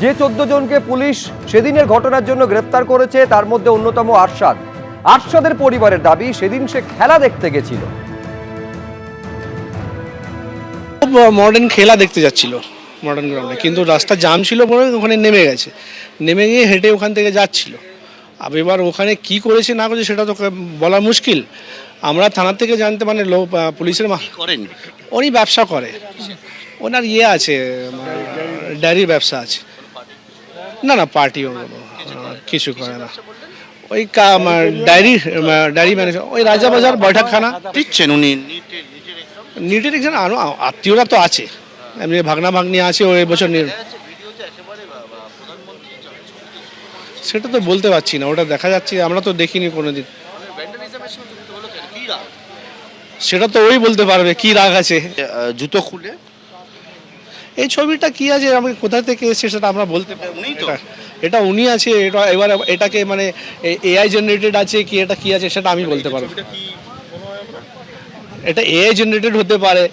যে 14 জনকে পুলিশ সেদিনের ঘটনার জন্য গ্রেফতার করেছে তার মধ্যে অন্যতম আরশাদ। আরশাদের পরিবারের দাবি সেদিন সে খেলা দেখতে গেছিল। মডার্ন খেলা দেখতে যাচ্ছিল মডার্ন গ্রাউন্ডে, কিন্তু রাস্তা জাম ছিল বলে ওখানে নেমে গেছে, নেমে গিয়ে হেঁটে ওখান থেকে যাচ্ছিল। এবার ওখানে কি করেছে না করেছে সেটা তো বলা মুশকিল। আমরা থানার থেকে জানতে মানে পুলিশের করেন উনি ব্যবসা করে, ওনার ইয়ে আছে, ডায়েরির ব্যবসা আছে। না না পার্টিও কিছু করে না, ওই ডায়েরি ম্যানেজার, ওই রাজাবাজার বৈঠকখানা দিচ্ছেন উনি নিটের এক্সাম। আরও আত্মীয়রা তো আছে, এমনি ভাগনা ভাগ্নি আছে, ওই বছর সেটা তো বলতে পারছি না, ওটা দেখা যাচ্ছে, আমরা তো দেখিনি কোনোদিন। সেটা তো ওই বলতে পারবে কি রাগ আছে। জুতো খুলে এই ছবিটা কি আছে, আমি কোথা থেকে এসেছে সেটা আমরা বলতে পারি। উনিই তো। এটা উনি আছে, এটা এবার এটাকে মানে এআই জেনারেটেড আছে কি, এটা কি আছে সেটা আমি বলতে পারবো। এটা এআই জেনারেটেড হতে পারে।